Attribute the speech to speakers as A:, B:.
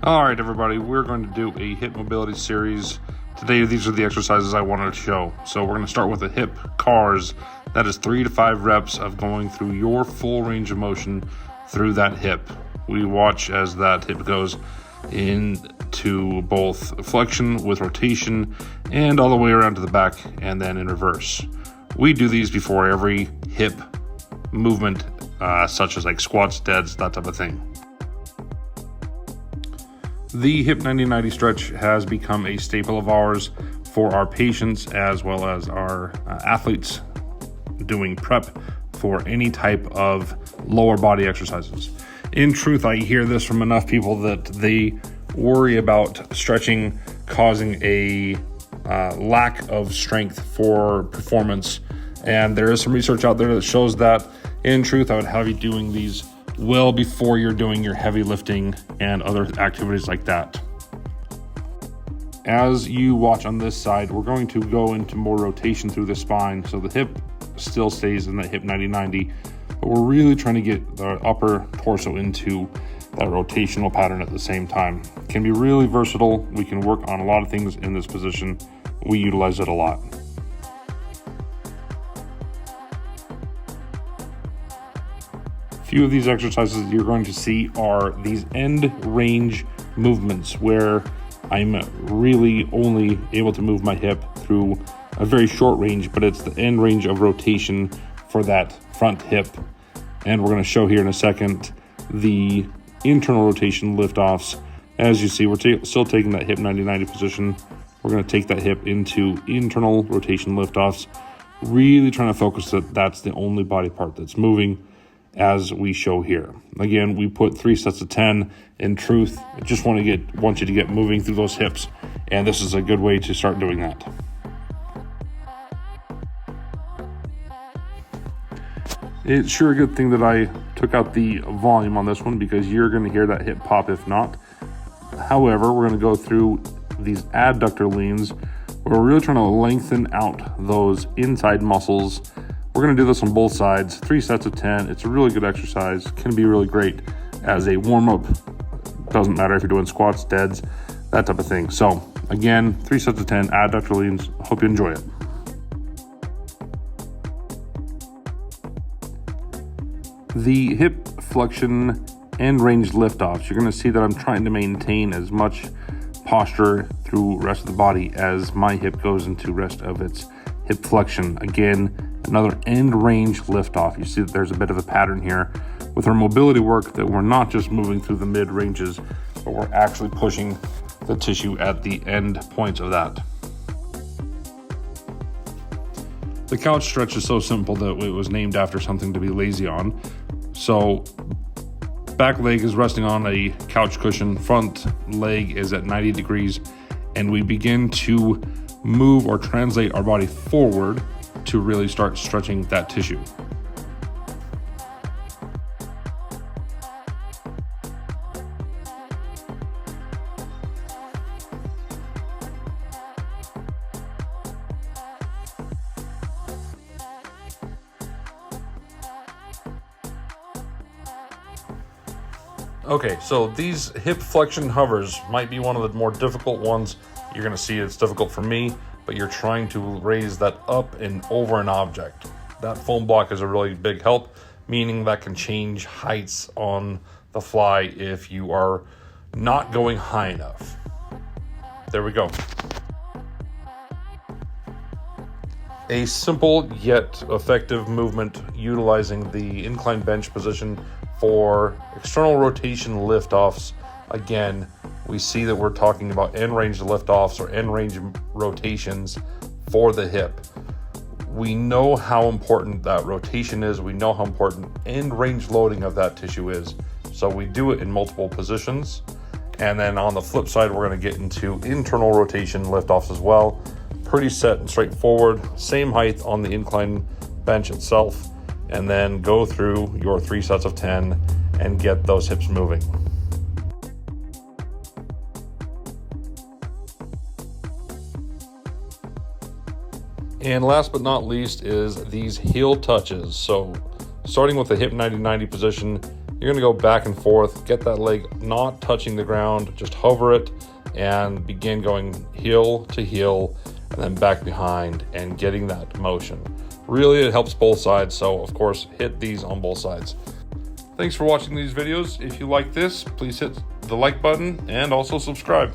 A: All right, everybody, we're going to do a hip mobility series. Today, these are the exercises I wanted to show. So we're going to start with the hip cars. That is 3 to 5 reps of going through your full range of motion through that hip. We watch as that hip goes into both flexion with rotation and all the way around to the back and then in reverse. We do these before every hip movement, such as like squats, deads, that type of thing. The hip 90-90 stretch has become a staple of ours for our patients as well as our athletes doing prep for any type of lower body exercises. In truth, I hear this from enough people that they worry about stretching causing a lack of strength for performance. And there is some research out there that shows that in truth, I would have you doing these well before you're doing your heavy lifting and other activities like that. As you watch on this side, we're going to go into more rotation through the spine. So the hip still stays in that hip 90-90, but we're really trying to get the upper torso into that rotational pattern at the same time. It can be really versatile. We can work on a lot of things in this position. We utilize it a lot. Few of these exercises you're going to see are these end range movements where I'm really only able to move my hip through a very short range, but it's the end range of rotation for that front hip. And we're going to show here in a second the internal rotation liftoffs. As you see, we're still taking that hip 90-90 position. We're going to take that hip into internal rotation liftoffs, really trying to focus that that's the only body part that's moving, as we show here. Again, we put 3 sets of 10. In truth, I just want you to get moving through those hips, and this is a good way to start doing that. It's sure a good thing that I took out the volume on this one because you're going to hear that hip pop if not. However, we're going to go through these adductor leans where we're really trying to lengthen out those inside muscles. We're going to do this on both sides, 3 sets of 10. It's a really good exercise. Can be really great as a warm-up. Doesn't matter if you're doing squats, deads, that type of thing. So again, 3 sets of 10, adductor leans. Hope you enjoy it. The hip flexion and range liftoffs, you're going to see that I'm trying to maintain as much posture through the rest of the body as my hip goes into rest of its hip flexion. Again, another end range liftoff. You see that there's a bit of a pattern here with our mobility work that we're not just moving through the mid ranges, but we're actually pushing the tissue at the end points of that. The couch stretch is so simple that it was named after something to be lazy on. So back leg is resting on a couch cushion, front leg is at 90 degrees, and we begin to move or translate our body forward to really start stretching that tissue. Okay, so these hip flexion hovers might be one of the more difficult ones. You're going to see it's difficult for me, but you're trying to raise that up and over an object. That foam block is a really big help, meaning that can change heights on the fly if you are not going high enough. There we go. A simple yet effective movement utilizing the incline bench position for external rotation liftoffs. Again, we see that we're talking about end range liftoffs or end range rotations for the hip. We know how important that rotation is. We know how important end range loading of that tissue is. So we do it in multiple positions. And then on the flip side, we're going to get into internal rotation liftoffs as well. Pretty set and straightforward. Same height on the incline bench itself. And then go through your 3 sets of 10 and get those hips moving. And last but not least is these heel touches. So starting with the hip 90-90 position, you're gonna go back and forth, get that leg not touching the ground, just hover it and begin going heel to heel and then back behind and getting that motion. Really, it helps both sides, so of course, hit these on both sides. Thanks for watching these videos. If you like this, please hit the like button and also subscribe.